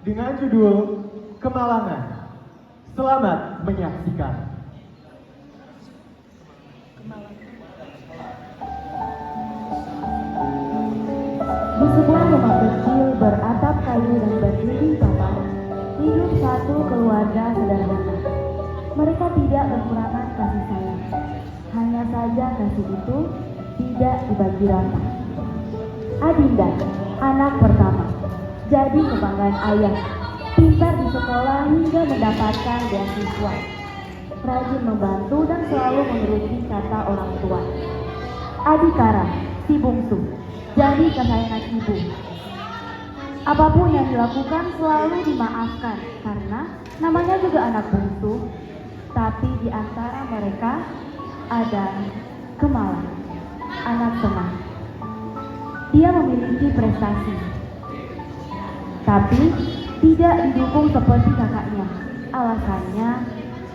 dengan judul Kemalangan. Selamat menyaksikan. Di sebuah rumah kecil beratap kayu dan berdinding papan, hidup satu keluarga sederhana. Mereka tidak kekurangan kasih sayang. Hanya saja kasih itu tidak dibagi rata. Adinda, anak pertama, jadi kebanggaan ayah. Pintar di sekolah hingga mendapatkan beasiswa. Rajin membantu dan selalu menuruti kata orang tua. Adikara, si bungsu, jadi kesayangan ibu. Apapun yang dilakukan selalu dimaafkan karena namanya juga anak bungsu. Tapi di antara mereka ada Kemala, anak tengah. Dia memiliki prestasi, tapi tidak didukung seperti kakaknya. Alasannya,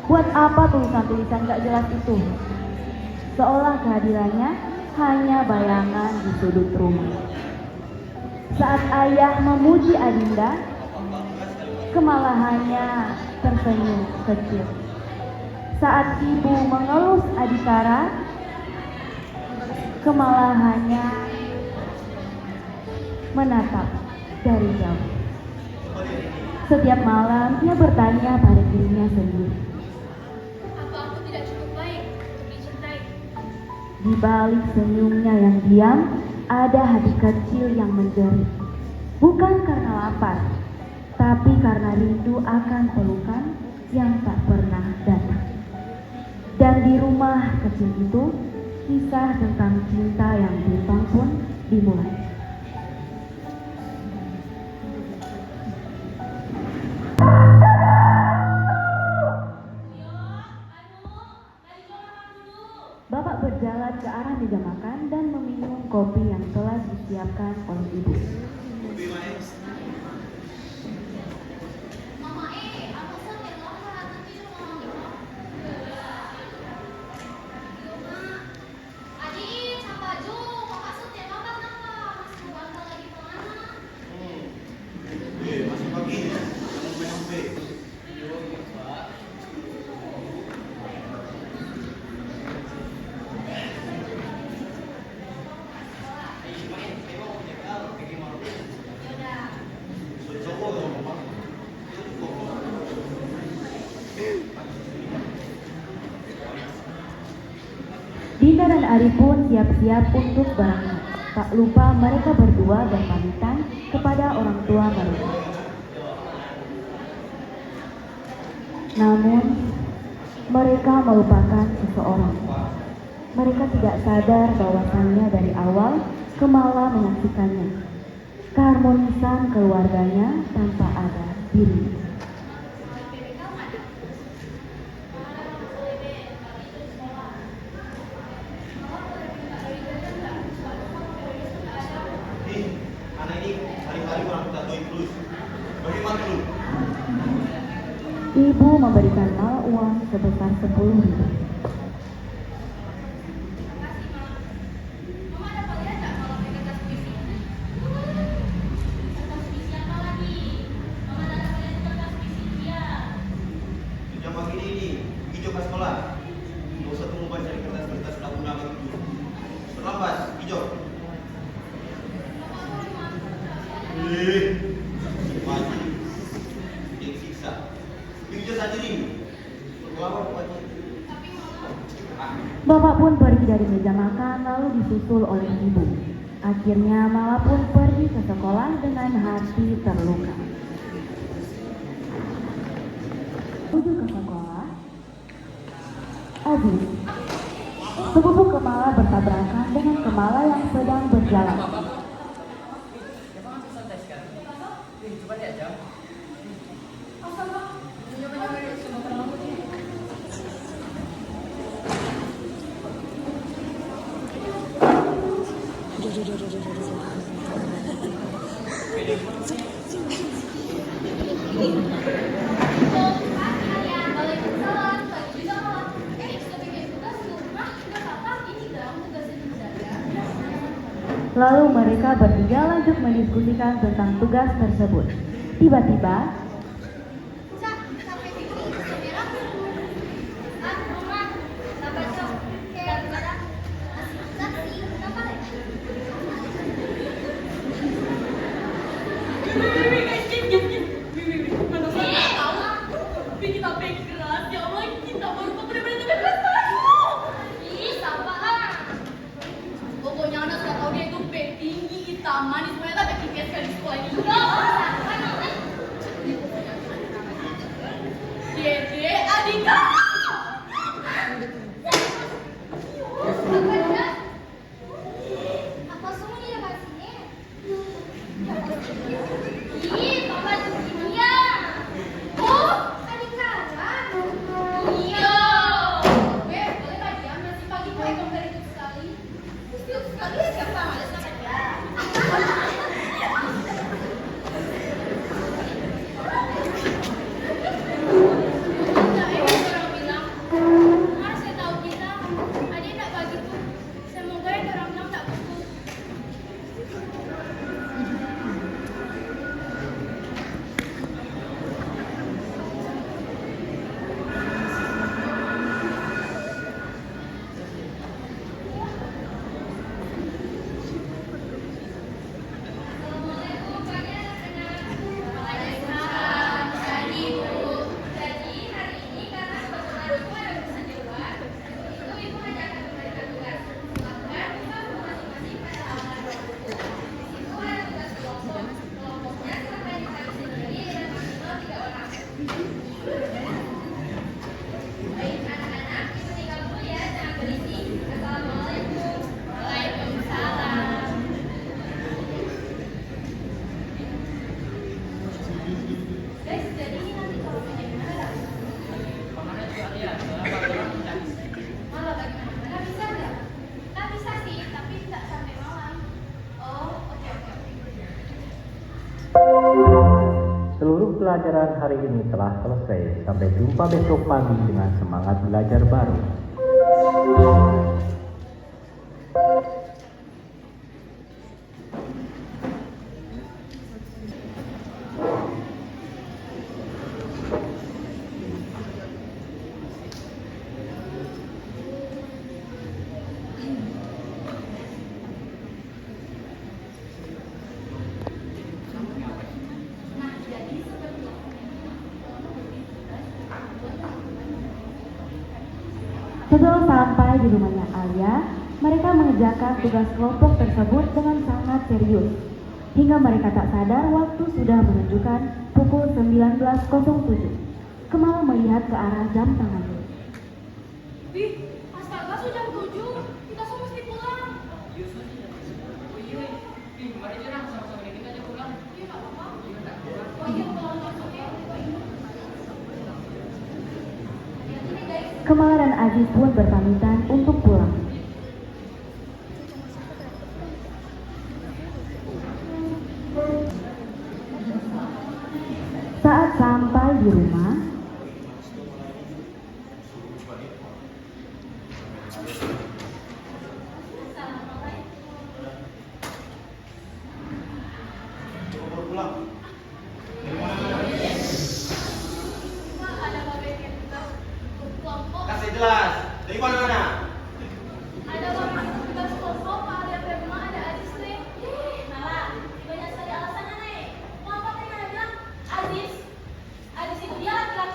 buat apa tulisan-tulisan gak jelas itu? Seolah kehadirannya hanya bayangan di sudut rumah. Saat ayah memuji Adinda, kemalahannya tersenyum kecil. Saat ibu mengelus Adikara, kemalahannya menatap dari jauh. Setiap malam dia bertanya pada dirinya sendiri, apa aku tidak cukup baik untuk dicintai? di balik senyumnya yang diam, ada hati kecil yang menjerit. Bukan karena lapar, tapi karena rindu akan pelukan yang tak pernah datang. Dan di rumah kecil itu, kisah tentang cinta yang bimbang pun dimulai. Bapak berjalan ke arah meja makan dan meminum kopi yang telah disiapkan oleh ibu. Mama aku sakit lapar, nanti dulu mama. Adik, sampai jumpa. Kakak sudah makan apa? Masih mau bantal lagi kemana? Masih pagi ya? Main HP. Dinda dan Ari pun siap-siap untuk berangkat. Tak lupa mereka berdua berpamitan kepada orang tua mereka. Namun, mereka melupakan seseorang. Mereka tidak sadar bahwasannya dari awal Kemala menyaksikannya. Keharmonisan keluarganya tanpa ada dirinya. Anak ini hari-hari orang kita doing terus. Bagaimana dulu? Ibu memberikan Mala uang sebesar 10.000. Mama dapat lihat nggak kalau mereka tes puisi? Tes puisi apa lagi? Mama dapat lihat kertas puisi dia. Jam pagi ini, pergi ke sekolah. Nggak usah tunggu baca di kertas-kertas guna begitu. Terlambat, hijau. Maju. Dia siksa. Hijau saja ini. Berapa pokoknya? Bapak pun pergi dari meja makan lalu disusul oleh ibu. Akhirnya Mala pun pergi ke sekolah dengan hati terluka. Menuju ke sekolah, Aziz, sepupu Kemala bertabrakan dengan Kemala yang sedang berjalan. Lalu mereka bertiga lanjut mendiskusikan tentang tugas tersebut. Tiba-tiba, Cak, sampai sini merah. Ah, Mama, sabar dong. Kayak gimana? Masih susah sih, kenapa lagi? Ih, sabar. Pokoknya anak sudah tahu dia itu bek tinggi, hitam, manis, semuanya tak bek tinggi sekali di sekolah ini. Dede, Adika. Apa semua dia masih? Ih, Papa di dia. Oh, Adika. Iya. Boleh Pak dia masih pagi kok kompetitif sekali. Setiap sekali siapa males sama dia. Orang bilang, Mas saya tahu kita, adik tak begitu. Semoga yang orang bilang tak begitu. Assalamualaikum pagi anak-anak. Waalaikumsalam. Jadi Bu, jadi hari ini karena kebetulan Ibu ada urusan di luar, itu Ibu hanya akan memberikan tugas. Lakukan Ibu masing-masing pada halaman 20. Di situ ada tugas kelompok. Kelompoknya silakan dicari sendiri dan maksimal 3 orang. Baik anak-anak, Ibu tinggal dulu ya, jangan berisik. Assalamualaikum. Waalaikumsalam. Guys, jadi ini nanti kalau punya gimana? Malah bagaimana? Bisa nggak? Nggak bisa sih, tapi nggak sampai malam. Oh, oke. Seluruh pelajaran hari ini telah selesai. Sampai jumpa besok pagi dengan semangat belajar baru. Nah, jadi seperti ini. setelah sampai di rumahnya Alia, mereka mengerjakan tugas kelompok tersebut dengan sangat serius. Hingga mereka tak sadar waktu sudah menunjukkan pukul 19.07. Kemal melihat ke arah jam tangannya. Wih, astaga sudah jam 7. Kita semua mesti pulang. Iya, nggak apa-apa. Oh iya, pulang masuk ya. Hati-hati guys. Kemal dan Aziz pun berpamitan untuk pulang. Saat sampai di rumah, Baru pulang. Pak, ada bapak yang tugas kelompok. Kasih jelas. Dari mana? Ada bapak yang tugas kelompok. Pak, ada Firma, ada Aziz nih. Malah, banyak sekali alasannya nih. Kelompok yang mana bilang Aziz itu dia laki-laki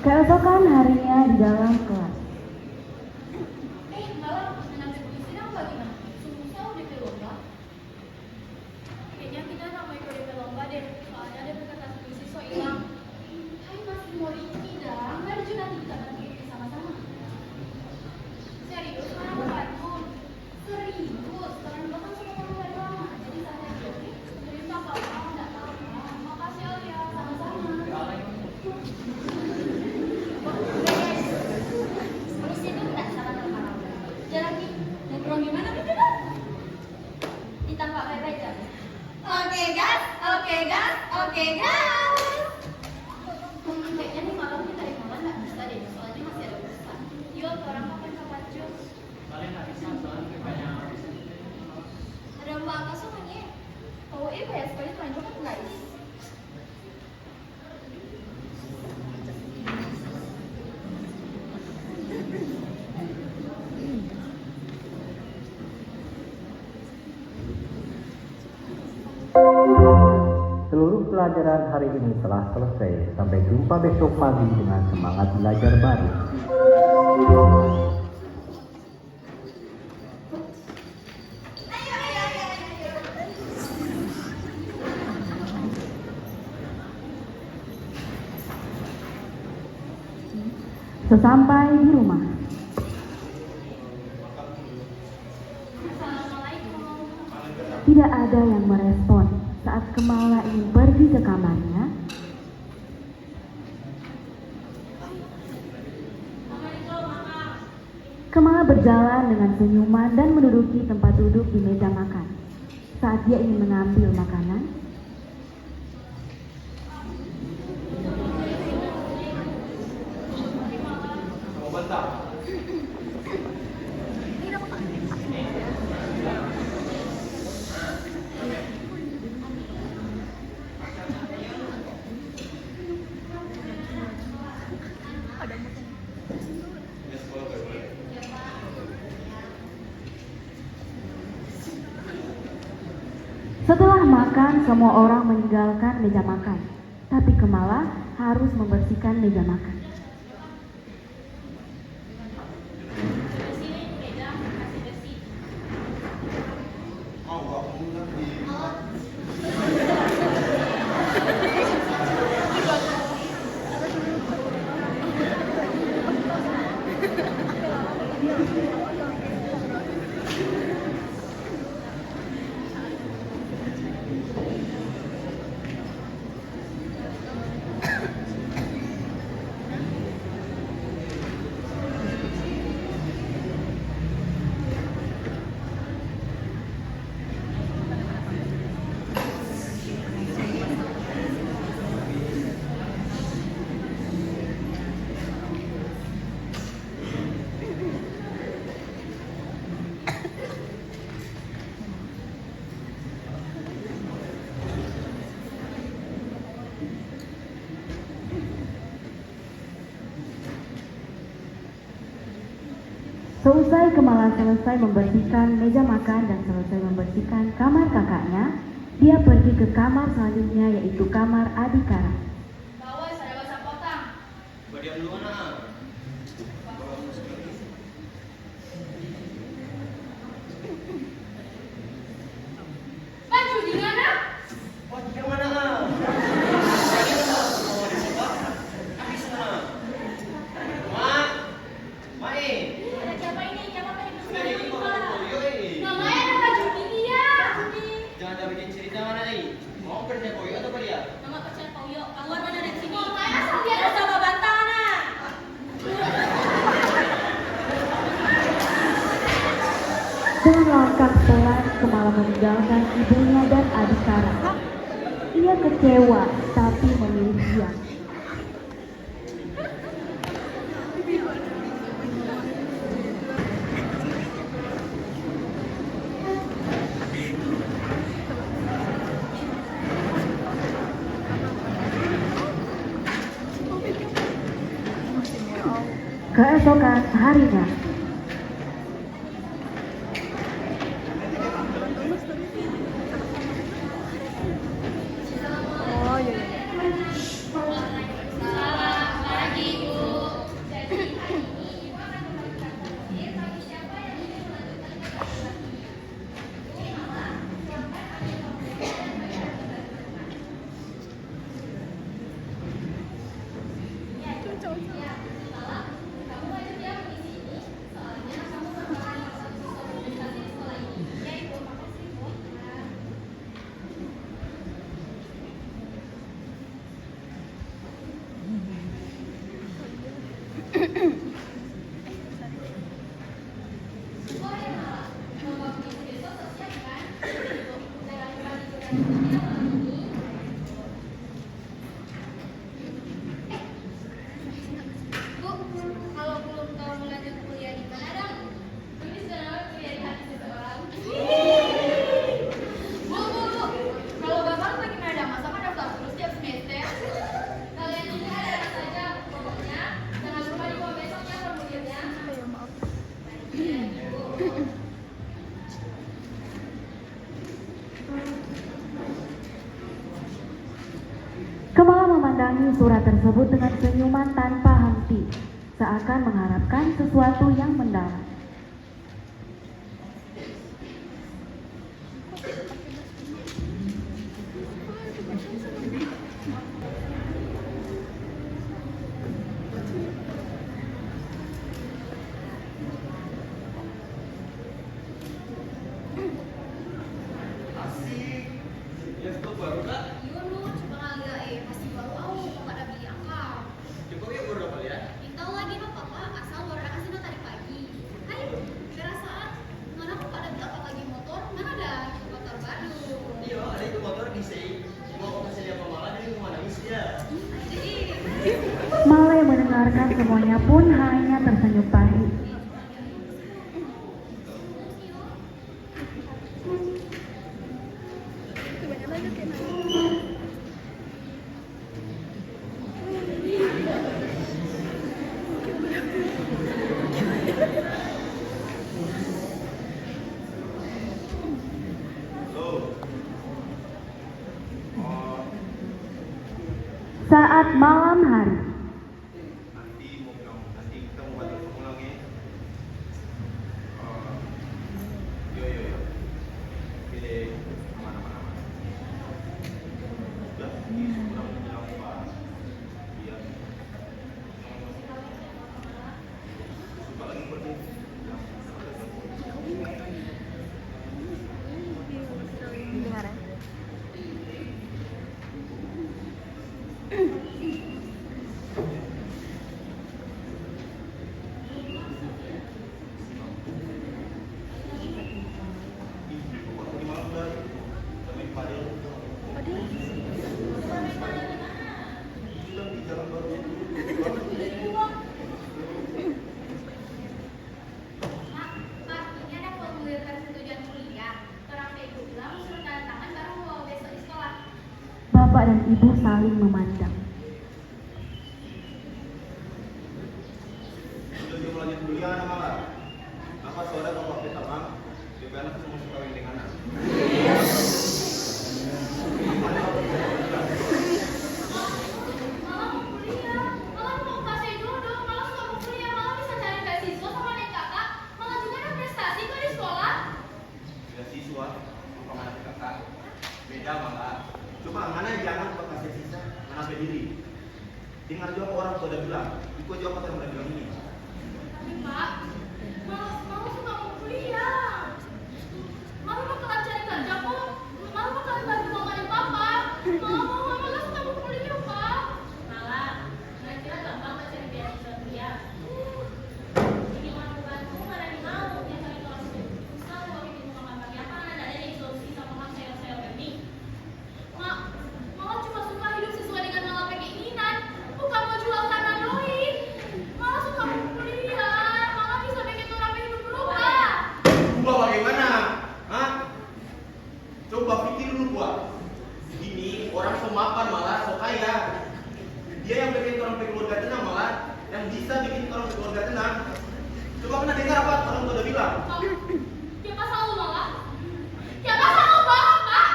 Keesokan harinya di dalam kelas. Malam mengambil puisi dong bagaimana? Susah udah ke lomba. Kayaknya kita nggak mau ikut ke lomba deh. Soalnya ada kertas puisi so hilang. Hai masih mau dikit dah. Mari juga nanti kita bantu sama-sama. Serius mana mau bantu? Serius. Sekarang bahkan sudah kamu dari lama. Jadi saya jadi serius apa-apa nggak apa-apa. Makasih Alia. Sama-sama. Polisi itu enggak salah sama jalan nih, nongkrong gimana gitu kan? Ditambah baik-baik kan? Oke gas, oke gas, oke gas. Kayaknya nih malam kita dari malam nggak bisa deh, soalnya masih ada urusan. Yuk, orang kapan jus? Kalian nggak bisa soalnya banyak. Ada mbak apa semuanya? Oh iya banyak sekali teman kan guys. Seluruh pelajaran hari ini telah selesai. Sampai jumpa besok pagi dengan semangat belajar baru. Sesampai di rumah, Assalamualaikum. tidak ada yang merespon saat Kemala ingin pergi ke kamarnya. Kemala berjalan dengan senyuman dan menduduki tempat duduk di meja makan. Saat dia ingin mengambil makanan, Mau bantah? setelah makan semua orang meninggalkan meja makan. Tapi Kemala harus membersihkan meja makan. Mau gak mulai di Seusai Kemala selesai membersihkan meja makan dan selesai membersihkan kamar kakaknya, dia pergi ke kamar selanjutnya, yaitu kamar Adikara. Bawa saya bawa potong. Badiam dulu anak. Baju di mana? Wah, yang mana? Ada siapa ini? Siapa pengen Sudah jadi kesini? kok, yoi. Namanya ada baju di dia. Jangan ada bikin cerita mana nih? Mau kerja koyo atau apa dia? Nama kecil Pauyo. Keluar mana dari sini? Mau saya asal dia ada sama bantah anak. Dengan langkah pelan, Kemala meninggalkan ibunya dan Adikara. Ia kecewa, tapi memilih diam. Keesokan harinya, Selamat pagi, Bu. Kemala memandangi surat tersebut dengan senyuman tanpa henti, seakan mengharapkan sesuatu yang mendalam. Asik. Ya, stop baru kak. Iya lu, coba agak masih baru aku nggak ada beli angka. Coba ya baru dapat ya. Tahu lagi no papa, asal baru ada kasih tadi pagi. Hai, perasaan mana aku pada beli apa lagi motor? Mana ada motor baru? Iya, ada itu motor di sini. Mau aku kasih lihat pemalas jadi kemana ya? Jadi, Mala yang mendengarkan semuanya pun hanya tersenyum pahit. Loh. Oh, Saat malam hari, nanti kita mau bantu pulang ya. Yo. Pilih mana. Udah, ini sudah bilang Pak. Iya. Suka lagi pergi. Di malam udah sampai Fadil. Sudah di jalan baru. Pak, ini ada formulir persetujuan kuliah. Orang ibu bilang suruh tanda tangan baru mau besok di sekolah. bapak dan ibu saling memandang. Sudah dia lanjut kuliah anak malah. Apa saudara kalau kita bang? Juga anak semua suka dengan anak. Malah mau kuliah, malah mau kasih jodoh, malah suka mau kuliah, malah bisa cari beasiswa sama adik kakak, malah juga ada prestasi kok di sekolah. Tidak siswa, bukan anak kakak. Beda malah. Coba mana jangan buat kasih sisa, mana berdiri. Dengar juga orang tua udah bilang, ikut jawab apa yang udah bilang ini. Tapi Pak, malah suka mau kuliah. Malah bakalan cari kerja kok, malah bakalan bantu mama dan papa. Malah suka mau kuliah Pak. Malah, kira-kira gampang gak cari beasiswa kuliah? Ini mau bantu, mana nih mau? Dia cari kelas susah, kalau bikin muka pakai apa? Ada yang solusi sama makan sayur-sayur ini. Malah cuma suka hidup sesuai dengan nalar keinginan, bukan mau jual karena doi. Malah suka mau kuliah, malah bisa bikin orang hidup berubah. Gua bagaimana? Hah? Coba pikir dulu gua. Ini orang pemapan malah so kaya. Dia yang bikin orang keluarga tenang malah, yang bisa bikin orang keluarga tenang. Coba pernah dengar apa orang tua udah bilang? Dia pasal lu malah. Dia pasal lu banget, Pak.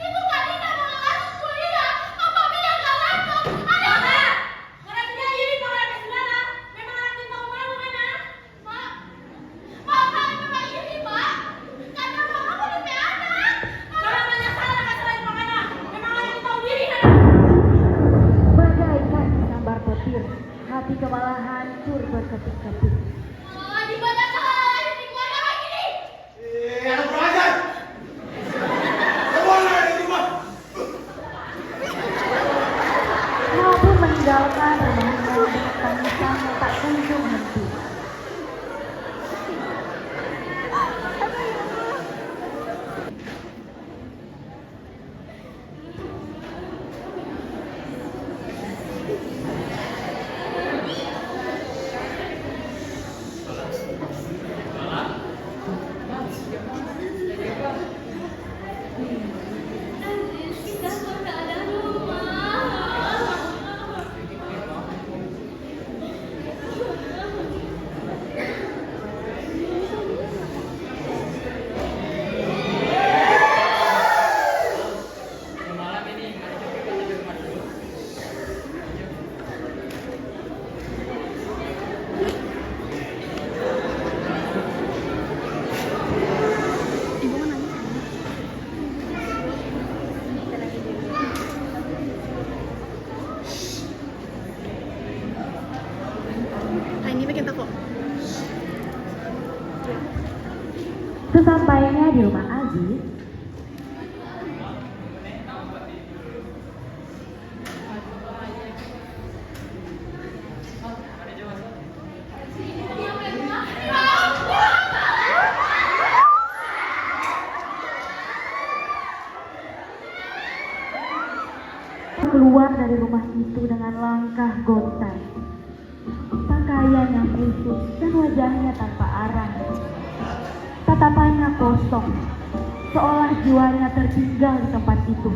Itu tadi nama aku kuliah. Apa bilang gak takut? Ada apa? Orang dia ini malah ada segala. Memang anak kita malu mana? Pak. Pak, memang ini, Pak. Karena mama aku udah anak. Orang banyak salah gak selain makanya. Memang anak tahu diri kan? Bagaikan disambar petir, hati Kemala hancur berkepit-kepit. Di banyak salah di keluarga lagi nih. Anak kurang ajar! Keluar dari rumah! Mala pun meninggalkan rumah itu dengan tangisan yang tak kunjung henti. Kita sudah ada rumah. Sesampainya di rumah Aziz, keluar dari rumah itu dengan langkah gontai, pakaian yang kusut dan wajahnya tanpa arah. Tatapannya kosong, seolah jiwanya tertinggal di tempat itu.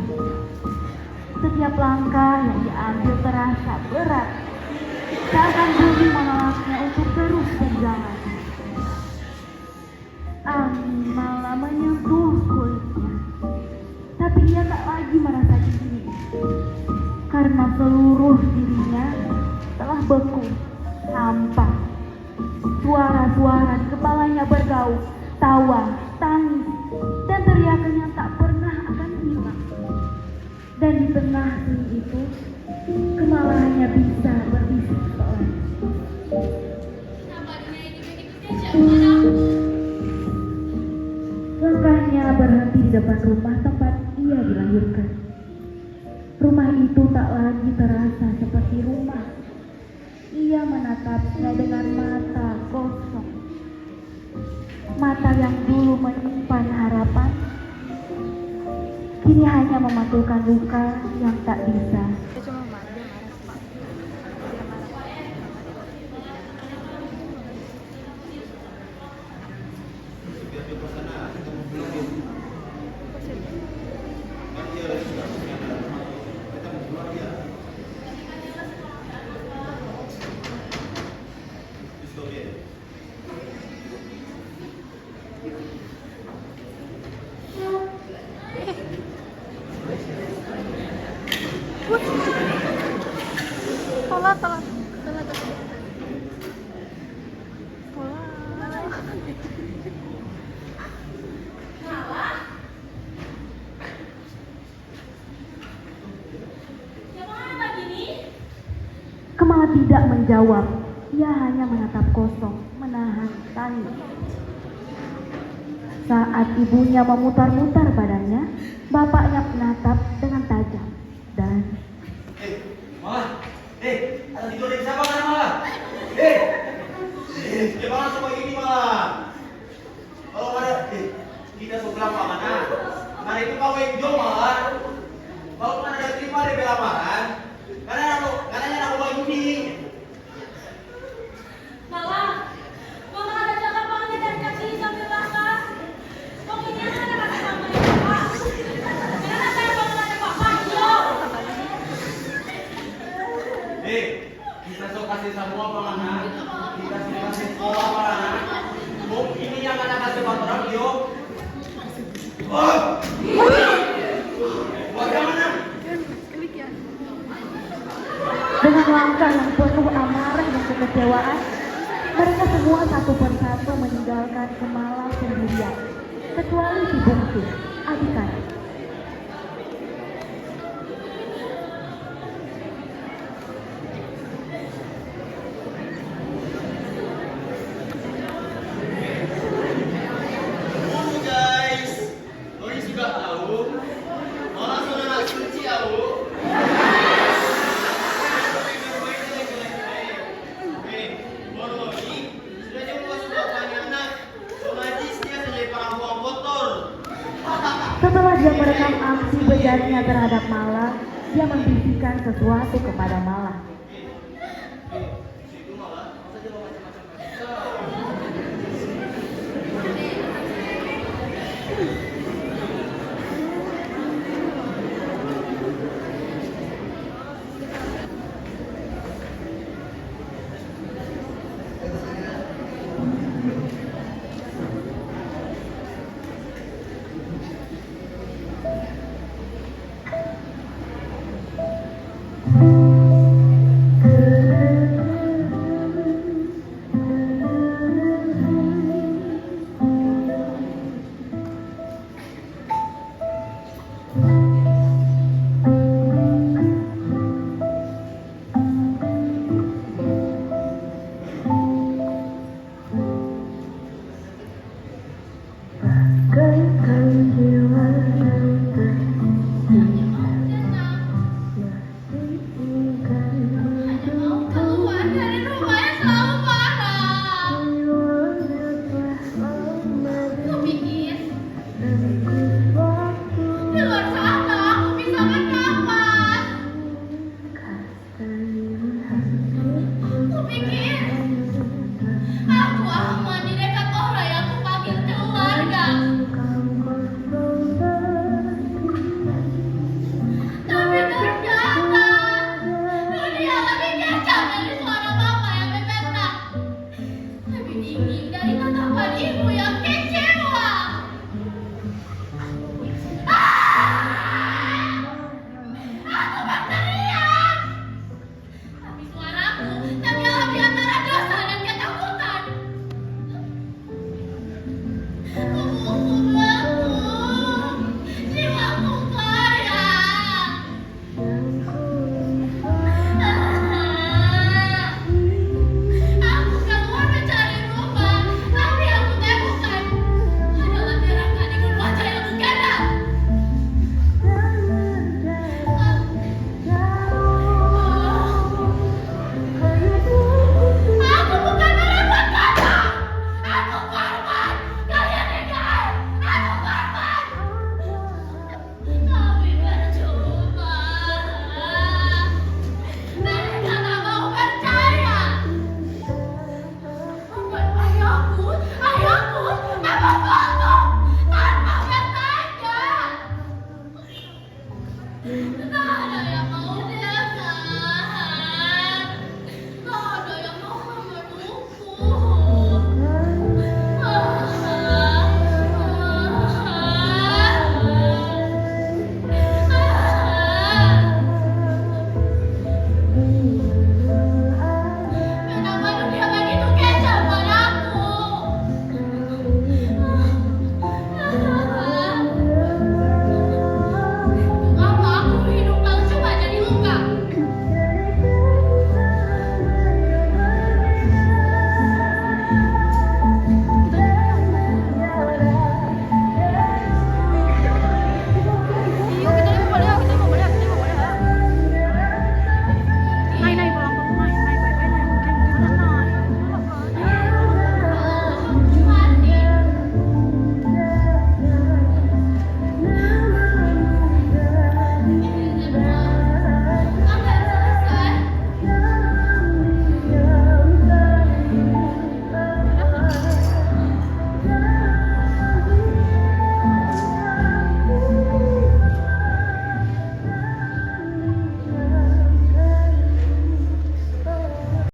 Setiap langkah yang diambil terasa berat, seakan bumi menolaknya untuk terus berjalan. Angin malah menyentuh kulitnya, tapi ia tak lagi merasa dingin, karena seluruh dirinya telah beku, hampa. Suara-suara di kepalanya bergaung, tawa, tangis, dan teriakan yang tak pernah akan hilang. Dan di tengah sunyi itu, kemarahannya bisa berbisik seolah. Kenapa dunia ini begitu kejam padaku? Langkahnya berhenti di depan rumah tempat ia dilahirkan. Rumah itu tak lagi terasa seperti rumah. Ia menatapnya dengan mata kosong. Mata yang dulu menyimpan harapan, kini hanya memantulkan luka yang tak bisa. Kemala tidak menjawab, ia hanya menatap kosong, menahan tangis. Saat ibunya memutar-mutar badannya, bapaknya menatap dengan tajam dan Malah, ada tidur di siapa kan malah? Jangan coba gini malah. Kalau ada, kita sebelah mana? Nah itu kau yang jauh malah. Kalau ada terima di belamaran, karena aku begini. Malah, mama ada jaga pangannya dari kaki sampai belakang. Pokoknya ada kata mama yang papa. Karena saya bangun ada papa, yo. Kita sok kasih semua panganan. Kita sok kasih sekolah panganan. Ini yang anak kasih pantoran, yo. Bagaimana? dengan langkah yang penuh amarah dan kekecewaan, mereka semua satu persatu meninggalkan Kemala sendirian, kecuali si bungsu, adik-adik. Setelah dia merekam aksi bejatnya terhadap Mala, dia membisikkan sesuatu kepada Mala. Mari